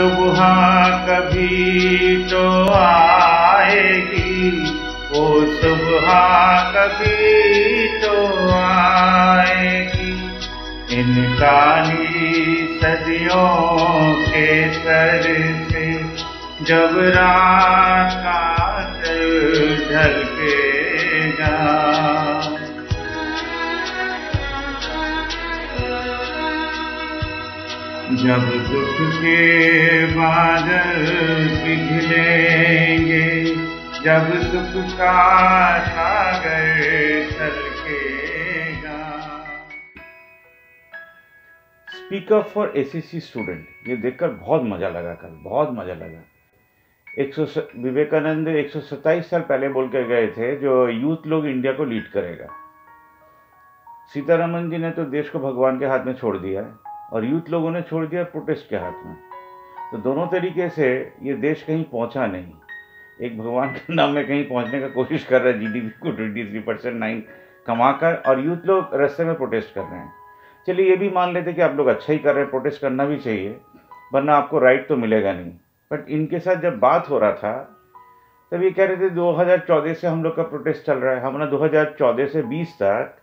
सुबह कभी तो आएगी, वो सुबह कभी तो आएगी। इन काली सदियों के सर से जब रात का ढलकेगा, जब दुख के बादल पिघलेंगे, जब सुख का सागर छलकेगा। स्पीकर फॉर एसएससी स्टूडेंट, ये देखकर बहुत मजा लगा, कल बहुत मजा लगा। विवेकानंद 127 साल पहले बोल के गए थे जो यूथ लोग इंडिया को लीड करेगा। सीतारमन जी ने तो देश को भगवान के हाथ में छोड़ दिया है और यूथ लोगों ने छोड़ दिया प्रोटेस्ट के हाथ में। तो दोनों तरीके से ये देश कहीं पहुंचा नहीं। एक भगवान के नाम में कहीं पहुंचने का कोशिश कर रहा है, जीडीपी को 23% 9 कमाकर, और यूथ लोग रास्ते में प्रोटेस्ट कर रहे हैं। चलिए ये भी मान लेते कि आप लोग अच्छा ही कर रहे हैं, प्रोटेस्ट करना भी चाहिए, वरना आपको राइट तो मिलेगा नहीं। बट इनके साथ जब बात हो रहा था तब ये कह रहे थे 2014 से हम लोग का प्रोटेस्ट चल रहा है, हमारा 2014 से 20 तक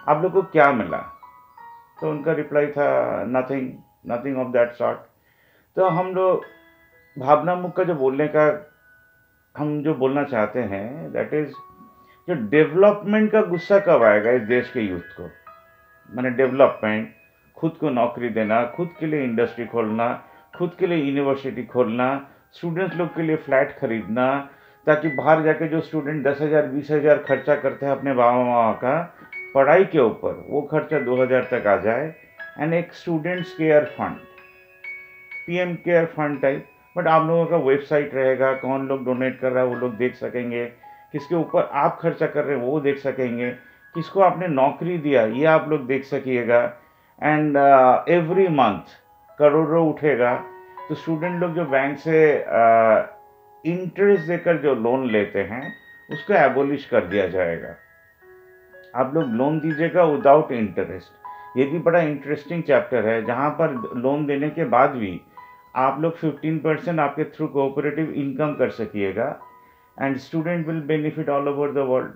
आप लोग को क्या मिला? तो उनका रिप्लाई था nothing, nothing of that sort. तो हम लोग भावना मुक्त का जो बोलने का हम जो बोलना चाहते हैं, दैट इज जो डेवलपमेंट का गुस्सा कब आएगा इस देश के यूथ को? मैंने डेवलपमेंट, खुद को नौकरी देना, खुद के लिए इंडस्ट्री खोलना, खुद के लिए यूनिवर्सिटी खोलना, स्टूडेंट्स लोग के लिए फ्लैट खरीदना, ताकि बाहर जाके जो स्टूडेंट 10,000 20,000 खर्चा करते हैं अपने बाबा मामा का पढ़ाई के ऊपर, वो खर्चा 2,000 तक आ जाए। एंड एक students care fund, PM care fund type, but आप लोगों का वेबसाइट रहेगा, कौन लोग डोनेट कर रहा है वो लोग देख सकेंगे, किसके ऊपर आप खर्चा कर रहे हैं वो देख सकेंगे, किसको आपने नौकरी दिया ये आप लोग देख सकिएगा। एंड एवरी मंथ करोड़ों उठेगा। तो स्टूडेंट लोग जो बैंक से इंटरेस्ट देकर जो लोन लेते हैं उसको एबोलिश कर दिया जाएगा। आप लोग लोन दीजिएगा विदाउट इंटरेस्ट। ये भी बड़ा इंटरेस्टिंग चैप्टर है, जहाँ पर लोन देने के बाद भी आप लोग 15% आपके थ्रू कोऑपरेटिव इनकम कर सकिएगा, and student will benefit all over the world.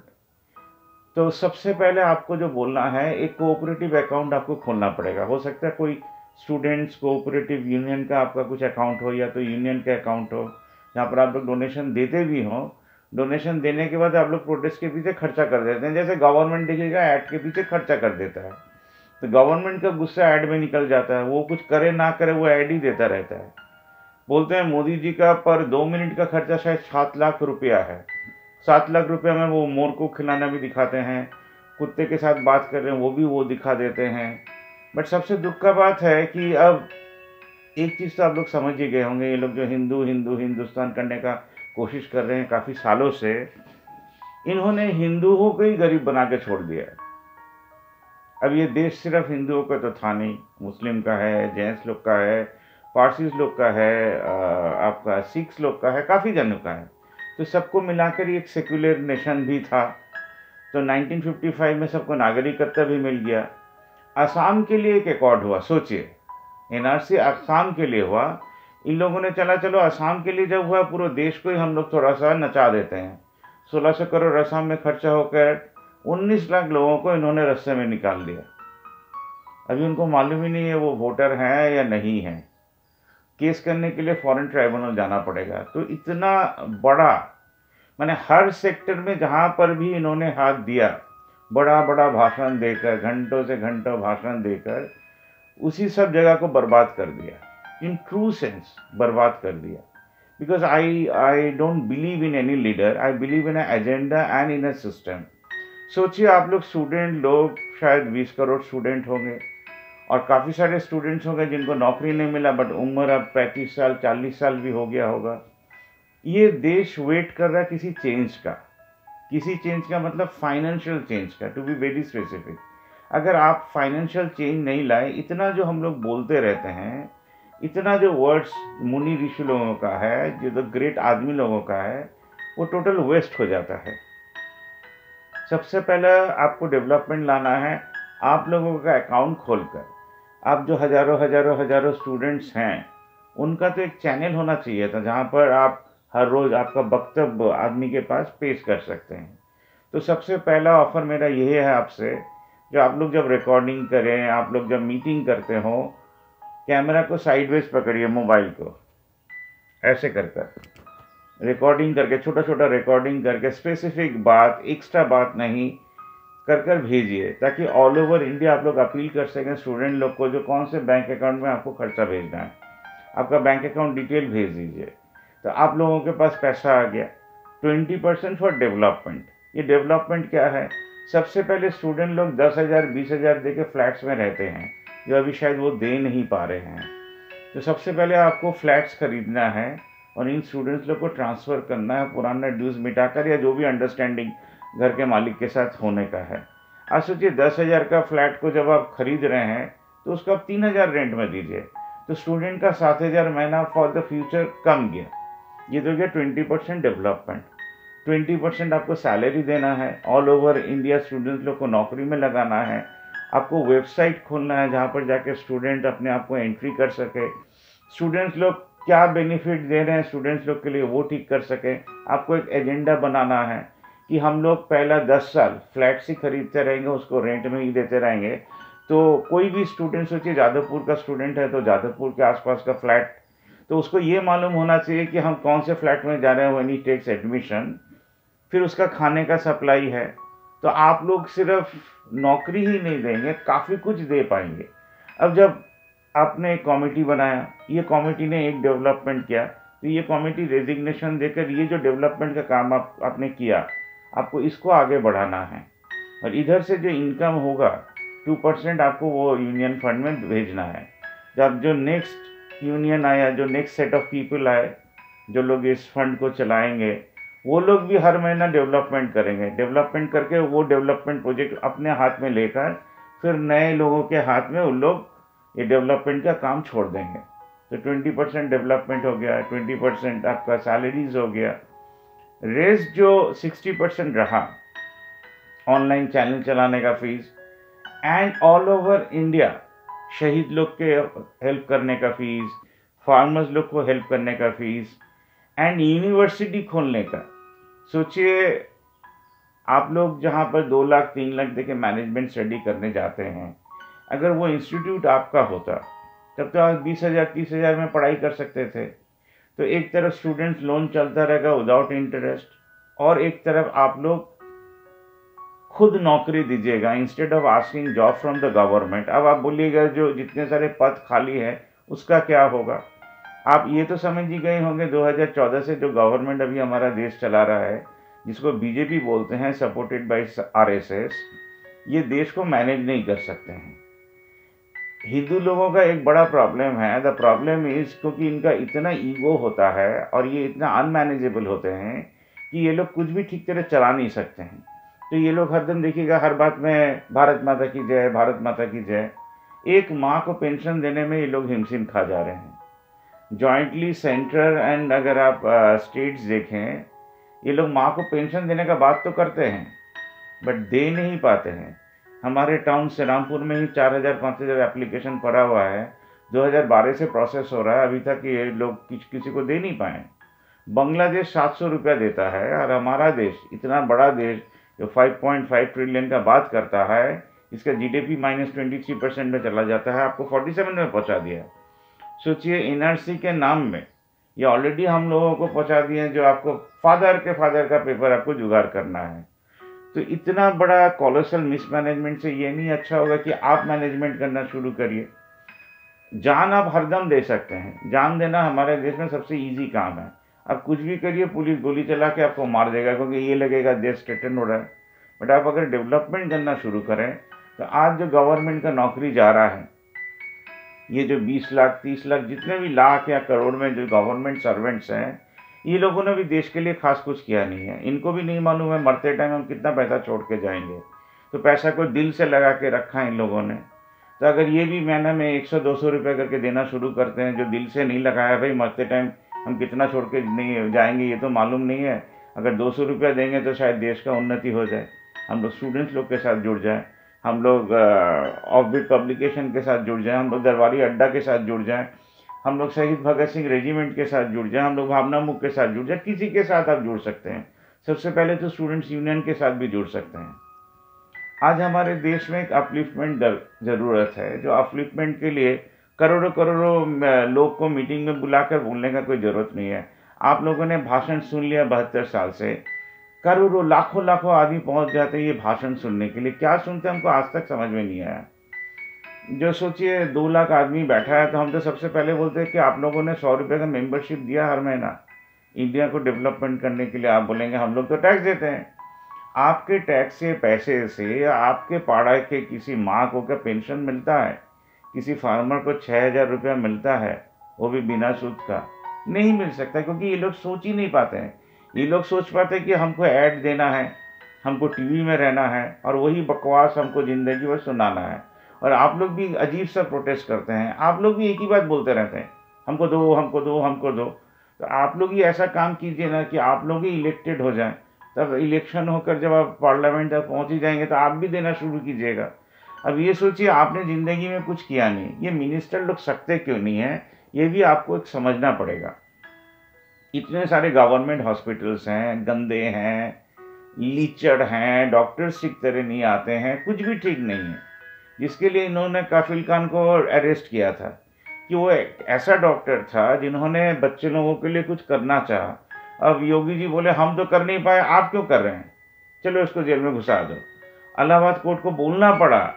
तो सबसे पहले आपको जो बोलना है, एक कोऑपरेटिव अकाउंट आपको खोलना पड़ेगा। हो सकता है कोई स्टूडेंट्स कोऑपरेटिव यूनियन का आपका कुछ अकाउंट हो, या तो यूनियन का अकाउंट हो जहाँ पर आप लोग डोनेशन देते भी हों। डोनेशन देने के बाद आप लोग प्रोटेस्ट के पीछे खर्चा कर देते हैं, जैसे गवर्नमेंट देखिएगा ऐड के पीछे खर्चा कर देता है, तो गवर्नमेंट का गुस्सा ऐड में निकल जाता है, वो कुछ करे ना करे वो ऐड ही देता रहता है। बोलते हैं मोदी जी का पर 2 मिनट का खर्चा शायद 7 लाख रुपया है। 7 लाख रुपया में वो मोर को खिलाना भी दिखाते हैं, कुत्ते के साथ बात कर रहे हैं वो भी वो दिखा देते हैं। बट सबसे दुख का बात है कि अब एक चीज़ तो आप लोग समझ ही गए होंगे, ये लोग जो हिंदुस्तान करने का कोशिश कर रहे हैं काफ़ी सालों से, इन्होंने हिंदुओं को ही गरीब बना के छोड़ दिया है। अब ये देश सिर्फ हिंदुओं का तो था नहीं, मुस्लिम का है, जैन्स लोग का है, पारसीज लोग का है, आपका सिख्स लोग का है, काफ़ी जनों का है। तो सबको मिलाकर एक सेक्युलर नेशन भी था। तो 1955 में सबको नागरिकत्व भी मिल गया। असम के लिए एक अकॉर्ड हुआ, सोचिए, एनआरसी असम के लिए हुआ। इन लोगों ने चलो असम के लिए जब हुआ, पूरे देश को ही हम लोग थोड़ा सा नचा देते हैं। 1600 करोड़ असम में खर्चा होकर 19 लाख लोगों को इन्होंने रास्ते में निकाल दिया। अभी उनको मालूम ही नहीं है वो वोटर हैं या नहीं हैं। केस करने के लिए फॉरेन ट्राइब्यूनल जाना पड़ेगा। तो इतना बड़ा, मैंने हर सेक्टर में जहाँ पर भी इन्होंने हाथ दिया, बड़ा बड़ा भाषण देकर, घंटों से घंटों भाषण देकर उसी सब जगह को बर्बाद कर दिया। इन ट्रू सेंस बर्बाद कर दिया। Because I don't believe in any leader, I believe in agenda and in a system. सोचिए आप लोग स्टूडेंट लोग, शायद 20 करोड़ स्टूडेंट होंगे, और काफ़ी सारे स्टूडेंट्स होंगे जिनको नौकरी नहीं मिला, बट उम्र अब 35 साल 40 साल भी हो गया होगा। ये देश वेट कर रहा है किसी चेंज का, किसी चेंज का मतलब फाइनेंशियल चेंज का, टू बी वेरी स्पेसिफिक। अगर आप फाइनेंशियल चेंज नहीं लाए, इतना जो हम लोग बोलते रहते हैं, इतना जो वर्ड्स मुनि ऋषि लोगों का है, जो द ग्रेट आदमी लोगों का है, वो टोटल वेस्ट हो जाता है। सबसे पहले आपको डेवलपमेंट लाना है। आप लोगों का अकाउंट खोलकर आप जो हजारों स्टूडेंट्स हैं उनका तो एक चैनल होना चाहिए था जहाँ पर आप हर रोज़ आपका वक्तव्य आदमी के पास पेश कर सकते हैं। तो सबसे पहला ऑफ़र मेरा यही है आपसे, जो आप लोग जब रिकॉर्डिंग करें, आप लोग जब मीटिंग करते हो, कैमरा को साइडवेज पकड़िए, मोबाइल को ऐसे कर रिकॉर्डिंग करके, छोटा छोटा रिकॉर्डिंग करके स्पेसिफिक बात, एक्स्ट्रा बात नहीं कर भेजिए, ताकि ऑल ओवर इंडिया आप लोग अपील कर सकें स्टूडेंट लोग को, जो कौन से बैंक अकाउंट में आपको खर्चा भेजना है, आपका बैंक अकाउंट डिटेल भेज दीजिए। तो आप लोगों के पास पैसा आ गया। 20% फॉर डेवलपमेंट। ये डेवलपमेंट क्या है? सबसे पहले स्टूडेंट लोग 10,000 20,000 दे के फ्लैट्स में रहते हैं, जो अभी शायद वो दे नहीं पा रहे हैं। तो सबसे पहले आपको फ्लैट्स खरीदना है और इन स्टूडेंट्स लोग को ट्रांसफ़र करना है, पुराना ड्यूज़ मिटाकर, या जो भी अंडरस्टैंडिंग घर के मालिक के साथ होने का है। आज सोचिए 10,000 का फ्लैट को जब आप खरीद रहे हैं तो उसको आप 3,000 रेंट में दीजिए, तो स्टूडेंट का 7,000 महीना फॉर द फ्यूचर कम गया। ये तो गया 20% डेवलपमेंट। 20% आपको सैलरी देना है, ऑल ओवर इंडिया स्टूडेंट्स लोग को नौकरी में लगाना है। आपको वेबसाइट खोलना है जहाँ पर जाके स्टूडेंट अपने आप को एंट्री कर सके, स्टूडेंट्स लोग क्या बेनिफिट दे रहे हैं स्टूडेंट्स लोग के लिए वो ठीक कर सकें। आपको एक एजेंडा बनाना है कि हम लोग पहला 10 साल फ्लैट्स ही खरीदते रहेंगे, उसको रेंट में ही देते रहेंगे। तो कोई भी स्टूडेंट, सोचिए जादवपुर का स्टूडेंट है तो जादवपुर के आसपास का फ्लैट, तो उसको ये मालूम होना चाहिए कि हम कौन से फ्लैट में जा रहे हैं व्हेन ही टेक्स एडमिशन। फिर उसका खाने का सप्लाई है। तो आप लोग सिर्फ नौकरी ही नहीं देंगे, काफ़ी कुछ दे पाएंगे। अब जब आपने एक कमेटी बनाया, ये कमेटी ने एक डेवलपमेंट किया, तो ये कमेटी रेजिग्नेशन देकर ये जो डेवलपमेंट का काम आपने किया, आपको इसको आगे बढ़ाना है। और इधर से जो इनकम होगा 2% आपको वो यूनियन फंड में भेजना है। जब जो नेक्स्ट यूनियन आया, जो नेक्स्ट सेट ऑफ पीपल आए, जो लोग इस फंड को चलाएंगे, वो लोग भी हर महीना डेवलपमेंट करेंगे। डेवलपमेंट करके वो डेवलपमेंट प्रोजेक्ट अपने हाथ में लेकर फिर नए लोगों के हाथ में उन लोग ये डेवलपमेंट का काम छोड़ देंगे। तो 20% डेवलपमेंट हो गया, 20% आपका सैलरीज हो गया। रेस्ट जो 60% रहा, ऑनलाइन चैनल चलाने का fees, and all over India शहीद लोग के हेल्प करने का फीस, फार्मर्स लोग को हेल्प करने का फीस, एंड यूनिवर्सिटी खोलने का। सोचिए आप लोग जहाँ पर 2 लाख 3 लाख देके मैनेजमेंट स्टडी करने जाते हैं, अगर वो इंस्टीट्यूट आपका होता तब तो आप 20,000 30,000 में पढ़ाई कर सकते थे। तो एक तरफ स्टूडेंट्स लोन चलता रहेगा विदाउट इंटरेस्ट, और एक तरफ आप लोग खुद नौकरी दीजिएगा instead of asking job from the government. अब आप बोलिएगा जो जितने सारे पद खाली है उसका क्या होगा? आप ये तो समझ ही गए होंगे 2014 से जो गवर्नमेंट अभी हमारा देश चला रहा है, जिसको बीजेपी बोलते हैं, सपोर्टेड बाय आरएसएस, ये देश को मैनेज नहीं कर सकते हैं। हिंदू लोगों का एक बड़ा प्रॉब्लम है, द प्रॉब्लम इज, क्योंकि इनका इतना ईगो होता है और ये इतना अनमैनेजेबल होते हैं कि ये लोग कुछ भी ठीक तरह चला नहीं सकते हैं। तो ये लोग हरदम देखिएगा हर बात में भारत माता की जय, भारत माता की जय। एक माँ को पेंशन देने में ये लोग हिमशिम खा जा रहे हैं। जॉइंटली सेंट्रल एंड अगर आप स्टेट्स देखें, ये लोग माँ को पेंशन देने का बात तो करते हैं बट दे नहीं पाते हैं। हमारे टाउन श्रीरामपुर में ही 4,000-5,000 एप्लीकेशन पड़ा हुआ है, 2012 से प्रोसेस हो रहा है, अभी तक ये लोग किसी को दे नहीं पाए। बांग्लादेश 700 रुपया देता है, और हमारा देश, इतना बड़ा देश जो 5.5 ट्रिलियन का बात करता है, इसका जीडीपी -23% में चला जाता है, आपको 47 में पहुंचा दिया। सोचिए एनआरसी के नाम में ये ऑलरेडी हम लोगों को पहुंचा दिए हैं, जो आपको फादर का पेपर आपको जुगाड़ करना है। तो इतना बड़ा कॉलोसल मिसमैनेजमेंट से ये नहीं अच्छा होगा कि आप मैनेजमेंट करना शुरू करिए। जान आप हरदम दे सकते हैं, जान देना हमारे देश में सबसे इजी काम है। आप कुछ भी करिए, पुलिस गोली चला के आपको मार देगा, क्योंकि ये लगेगा देश थ्रेटन हो रहा है। बट आप अगर डेवलपमेंट करना शुरू करें, तो आज जो गवर्नमेंट का नौकरी जा रहा है, ये जो 20 लाख 30 लाख जितने भी लाख या करोड़ में जो गवर्नमेंट सर्वेंट्स हैं, ये लोगों ने भी देश के लिए खास कुछ किया नहीं है। इनको भी नहीं मालूम है मरते टाइम हम कितना पैसा छोड़ के जाएंगे। तो पैसा को दिल से लगा के रखा है इन लोगों ने। तो अगर ये भी महीने में 100-200 रुपये करके देना शुरू करते हैं, जो दिल से नहीं लगाया, भाई मरते टाइम हम कितना छोड़ के नहीं जाएंगे ये तो मालूम नहीं है, अगर 200 रुपया देंगे तो शायद देश का उन्नति हो जाए। हम लोग स्टूडेंट्स लोग के साथ जुड़ जाएँ, हम लोग ऑफबीट पब्लिकेशन के साथ जुड़ जाएँ, हम लोग दरबारी अड्डा के साथ जुड़ जाएँ, हम लोग शहीद भगत सिंह रेजिमेंट के साथ जुड़ जाएं, हम लोग भावना मुख के साथ जुड़ जाए, किसी के साथ आप जुड़ सकते हैं। सबसे पहले तो स्टूडेंट्स यूनियन के साथ भी जुड़ सकते हैं। आज हमारे देश में एक अपलिफ्टमेंट ज़रूरत है, जो अपलिफ्टमेंट के लिए करोड़ों करोड़ों लोग को मीटिंग में बुलाकर बोलने का कोई ज़रूरत नहीं है। आप लोगों ने भाषण सुन लिया 72 साल से, करोड़ों लाखों लाखों आदमी पहुंच जाते हैं ये भाषण सुनने के लिए। क्या सुनते हैं हमको आज तक समझ में नहीं आया। जो सोचिए 2 लाख आदमी बैठा है, तो हम तो सबसे पहले बोलते हैं कि आप लोगों ने 100 रुपये का मेंबरशिप दिया हर महीना इंडिया को डेवलपमेंट करने के लिए। आप बोलेंगे हम लोग तो टैक्स देते हैं। आपके टैक्स के पैसे से आपके पाड़ा के किसी माँ को क्या पेंशन मिलता है? किसी फार्मर को 6,000 रुपया मिलता है, वो भी बिना सूद का? नहीं मिल सकता, क्योंकि ये लोग सोच ही नहीं पाते हैं। ये लोग सोच पाते हैं कि हमको ऐड देना है, हमको टीवी में रहना है, और वही बकवास हमको ज़िंदगी भर सुनाना है। और आप लोग भी अजीब सा प्रोटेस्ट करते हैं, आप लोग भी एक ही बात बोलते रहते हैं, हमको दो, हमको दो, हमको दो। तो आप लोग ही ऐसा काम कीजिए ना कि आप लोग ही इलेक्टेड हो जाएं। तब इलेक्शन होकर जब आप पार्लियामेंट तक पहुंच ही जाएंगे तो आप भी देना शुरू कीजिएगा। अब ये सोचिए, आपने ज़िंदगी में कुछ किया नहीं, ये मिनिस्टर लोग सकते क्यों नहीं है, ये भी आपको एक समझना पड़ेगा। इतने सारे गवर्नमेंट हॉस्पिटल्स हैं, गंदे हैं, लीचड़ हैं, डॉक्टर्स ठीक तरह नहीं आते हैं, कुछ भी ठीक नहीं है। जिसके लिए इन्होंने काफिल खान को अरेस्ट किया था कि वो एक ऐसा डॉक्टर था जिन्होंने बच्चे लोगों के लिए कुछ करना चाहा। अब योगी जी बोले हम तो कर नहीं पाए, आप क्यों कर रहे हैं, चलो इसको जेल में घुसा दो। इलाहाबाद कोर्ट को बोलना पड़ा,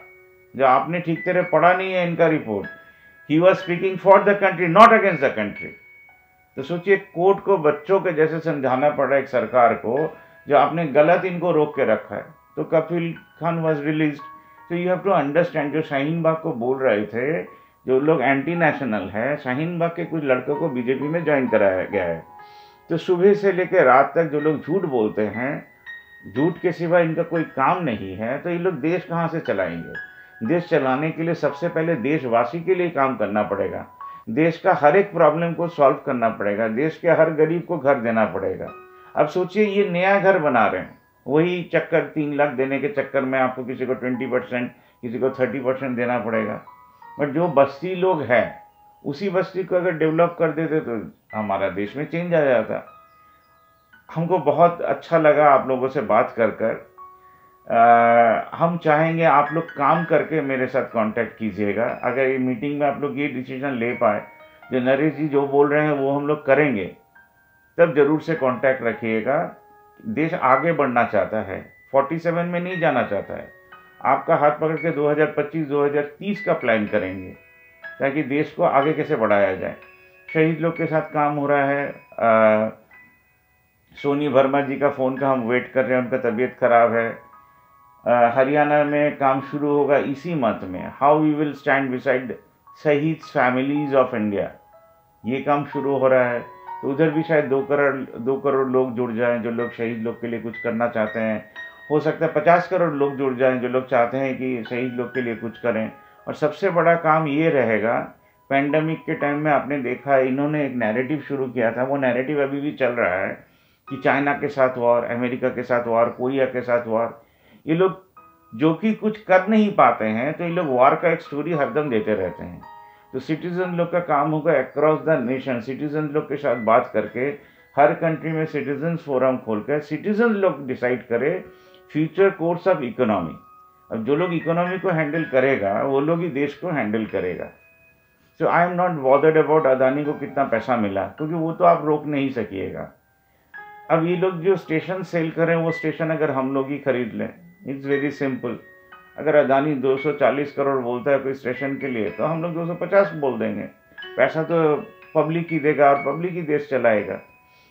जो आपने ठीक तरह पढ़ा नहीं है इनका report. He was speaking for the country, not against the country. तो सोचिए, कोर्ट को बच्चों के जैसे समझाना पड़ रहा है एक सरकार को, जो आपने गलत इनको रोक के रखा है। तो कपिल खान वॉज रिलीज। तो यू हैव टू अंडरस्टैंड, जो शाहीन बाग को बोल रहे थे, जो लोग एंटी नेशनल है, शाहीन बाग के कुछ लड़कों को बीजेपी में ज्वाइन कराया गया है। तो सुबह से लेकर रात तक जो लोग झूठ बोलते हैं, झूठ के सिवा इनका कोई काम नहीं है, तो ये लोग देश कहाँ से चलाएंगे? देश चलाने के लिए सबसे पहले देशवासी के लिए काम करना पड़ेगा। देश का हर एक प्रॉब्लम को सॉल्व करना पड़ेगा, देश के हर गरीब को घर देना पड़ेगा। अब सोचिए, ये नया घर बना रहे हैं, वही चक्कर 3 लाख देने के चक्कर में आपको किसी को 20%, किसी को 30% देना पड़ेगा। बट जो बस्ती लोग हैं, उसी बस्ती को अगर डेवलप कर देते तो हमारा देश में चेंज आ जाता। हमको बहुत अच्छा लगा आप लोगों से बात कर कर। हम चाहेंगे आप लोग काम करके मेरे साथ कांटेक्ट कीजिएगा। अगर ये मीटिंग में आप लोग ये डिसीजन ले पाए, जो नरेश जी जो बोल रहे हैं वो हम लोग करेंगे, तब जरूर से कांटेक्ट रखिएगा। देश आगे बढ़ना चाहता है, 47 में नहीं जाना चाहता है। आपका हाथ पकड़ के 2025-2030 का प्लान करेंगे, ताकि देश को आगे कैसे बढ़ाया जाए। शहीद लोग के साथ काम हो रहा है। सोनी वर्मा जी का फ़ोन का हम वेट कर रहे हैं, उनका तबीयत खराब है। हरियाणा में काम शुरू होगा इसी मंथ में, how we will stand beside शहीद फैमिलीज ऑफ इंडिया, ये काम शुरू हो रहा है। तो उधर भी शायद 2 करोड़ लोग जुड़ जाएं, जो लोग शहीद लोग के लिए कुछ करना चाहते हैं। हो सकता है 50 करोड़ लोग जुड़ जाएं, जो लोग चाहते हैं कि शहीद लोग के लिए कुछ करें। और सबसे बड़ा काम ये रहेगा, पैंडमिक के टाइम में आपने देखा है, इन्होंने एक नैरेटिव शुरू किया था, वो नैरेटिव अभी भी चल रहा है कि चाइना के साथ वॉर, अमेरिका के साथ वॉर, कोरिया के साथ वॉर। ये लोग जो कि कुछ कर नहीं पाते हैं, तो ये लोग वॉर का एक स्टोरी हरदम देते रहते हैं। तो सिटीजन लोग का काम होगा अक्रॉस द नेशन, सिटीजन लोग के साथ बात करके, हर कंट्री में सिटीजन्स फोरम खोलकर सिटीजन लोग डिसाइड करें फ्यूचर कोर्स ऑफ इकोनॉमी। अब जो लोग इकोनॉमी को हैंडल करेगा, वो लोग ही देश को हैंडल करेगा। So I am not bothered about Adani को कितना पैसा मिला, क्योंकि वो तो आप रोक नहीं सकिएगा। अब ये लोग जो स्टेशन सेल करें, वो स्टेशन अगर हम लोग ही खरीद लें, इट्स वेरी सिंपल। अगर अदानी 240 करोड़ बोलता है कोई स्टेशन के लिए, तो हम लोग 250 बोल देंगे। पैसा तो पब्लिक ही देगा और पब्लिक ही देश चलाएगा।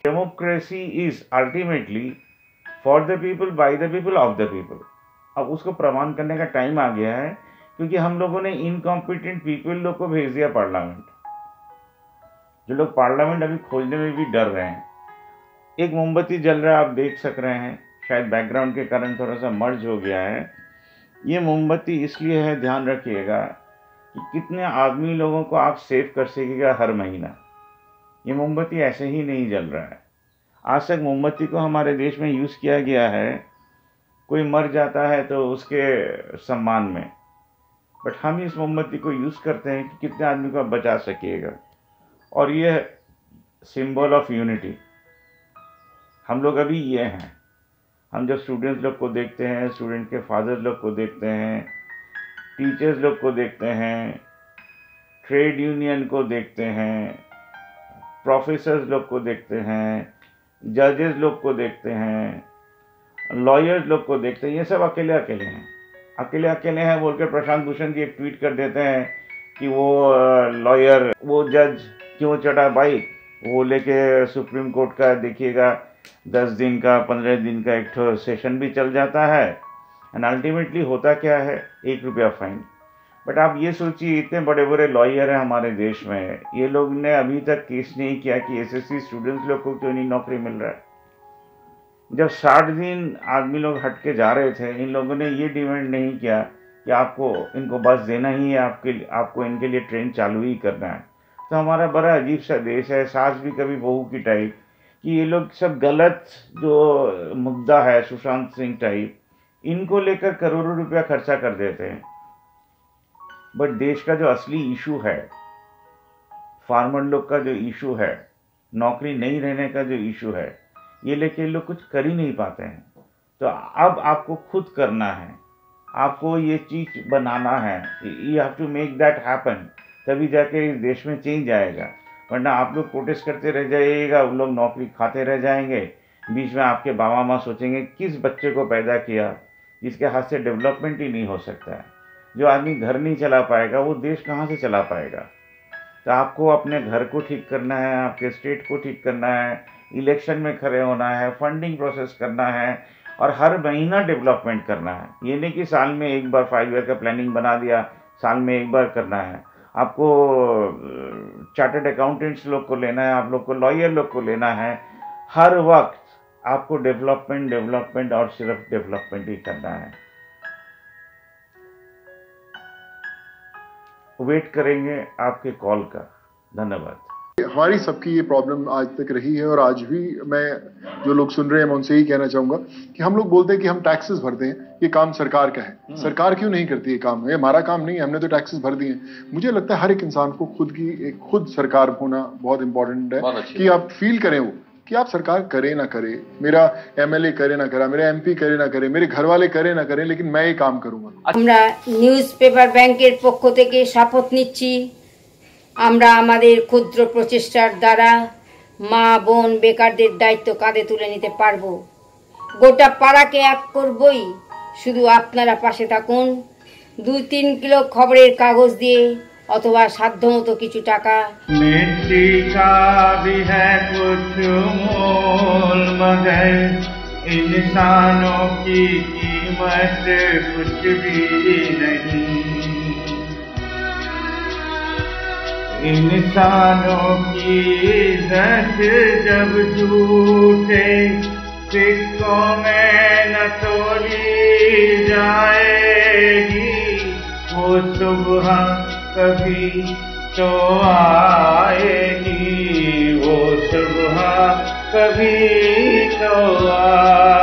Democracy is ultimately for the people, by the people, of the people. अब उसको प्रमाण करने का टाइम आ गया है, क्योंकि हम लोगों ने इनकॉम्पिटेंट पीपल लोग को भेज दिया पार्लियामेंट। जो लोग पार्लियामेंट अभी खोजने में भी डर रहे हैं। एक मोमबत्ती जल रहा है, आप देख सक रहे हैं, शायद बैकग्राउंड के कारण थोड़ा सा मर्ज हो गया है। ये मोमबत्ती इसलिए है, ध्यान रखिएगा, कि कितने आदमी लोगों को आप सेव कर सकेगा हर महीना। ये मोमबत्ती ऐसे ही नहीं जल रहा है। आज तक मोमबत्ती को हमारे देश में यूज़ किया गया है, कोई मर जाता है तो उसके सम्मान में। बट हम इस मोमबत्ती को यूज़ करते हैं कि कितने आदमी को आप बचा सकिएगा। और ये सिंबल ऑफ यूनिटी। हम लोग अभी ये हैं। हम जब स्टूडेंट्स लोग को देखते हैं, स्टूडेंट के फादर लोग को देखते हैं, टीचर्स लोग को देखते हैं, ट्रेड यूनियन को देखते हैं, प्रोफेसर्स लोग को देखते हैं, जजेस लोग को देखते हैं, लॉयर्स लोग को देखते हैं, ये सब अकेले अकेले हैं। अकेले अकेले हैं बोल के प्रशांत भूषण जी एक ट्वीट कर देते हैं कि वो लॉयर, वो जज क्यों चढ़ा बाइक, वो लेके सुप्रीम कोर्ट का देखिएगा 10 दिन का 15 दिन का एक सेशन भी चल जाता है, एंड अल्टीमेटली होता क्या है, 1 रुपया फाइन। बट आप ये सोचिए, इतने बड़े बड़े लॉयर हैं हमारे देश में, ये लोग ने अभी तक केस नहीं किया कि एसएससी स्टूडेंट्स लोग को क्यों नहीं नौकरी मिल रहा है। जब 60 दिन आदमी लोग हट के जा रहे थे, इन लोगों ने ये डिमांड नहीं किया कि आपको इनको बस देना ही है, आपको इनके लिए ट्रेन चालू ही करना है। तो हमारा बड़ा अजीब सा देश है, सास भी कभी बहू की टाइप, कि ये लोग सब गलत जो मुद्दा है सुशांत सिंह टाइप, इनको लेकर करोड़ों रुपया खर्चा कर देते हैं। बट देश का जो असली इशू है, फार्मर लोग का जो इशू है, नौकरी नहीं रहने का जो इशू है, ये लेके लोग कुछ कर ही नहीं पाते हैं। तो अब आपको खुद करना है, आपको ये चीज़ बनाना है, you have to make that happen, तभी जाके इस देश में चेंज आएगा। वरना आप लोग प्रोटेस्ट करते रह जाइएगा, वो लोग नौकरी खाते रह जाएंगे, बीच में आपके बाबा माँ सोचेंगे किस बच्चे को पैदा किया जिसके हाथ से डेवलपमेंट ही नहीं हो सकता है। जो आदमी घर नहीं चला पाएगा वो देश कहाँ से चला पाएगा। तो आपको अपने घर को ठीक करना है, आपके स्टेट को ठीक करना है, इलेक्शन में खड़े होना है, फंडिंग प्रोसेस करना है, और हर महीना डेवलपमेंट करना है। ये नहीं कि साल में एक बार 5 ईयर का प्लानिंग बना दिया, साल में एक बार करना है। आपको चार्टर्ड अकाउंटेंट्स लोग को लेना है, आप लोग को लॉयर लोग को लेना है। हर वक्त आपको डेवलपमेंट और सिर्फ डेवलपमेंट ही करना है। वेट करेंगे आपके कॉल का। धन्यवाद। हमारी सबकी ये प्रॉब्लम आज तक रही है, और आज भी मैं जो लोग सुन रहे हैं मैं उनसे यही कहना चाहूंगा कि हम लोग बोलते हैं कि हम टैक्सेस भरते हैं, ये काम सरकार का है। सरकार क्यों नहीं करती ये काम? ये हमारा काम नहीं है, हमने तो टैक्सेस भर दिए हैं। मुझे लगता है हर एक इंसान को खुद सरकार होना बहुत इंपॉर्टेंट है, कि आप फील करें वो कि आप सरकार करे ना करे, मेरा एमएलए करे ना करे, मेरा एमपी करे ना करे, मेरे घर वाले करे ना करे, लेकिन मैं ये काम करूंगा। আমরা নিউজপেপার ব্যাংকের পক্ষ থেকে শপথ নিচ্ছি, আমরা আমাদের ক্ষুদ্র প্রচেষ্টার দ্বারা মা বোন বেকারদের দায়িত্ব কাঁধে তুলে নিতে পারবো। গোটা পাড়াকে এক করবই, শুধু আপনারা পাশে থাকুন। 2-3 কিলো খবরের কাগজ দিয়ে অথবা সাধ্যমতো কিছু টাকা। मिट्टी का भी है कुछ मोल, मगर इंसानों की कीमत कुछ भी नहीं। इंसानों की इज्जत जब झूठे सिक्कों में न तोली जाएगी, वो सुबह कभी तो आएगी, वो सुबह कभी तो आएगी।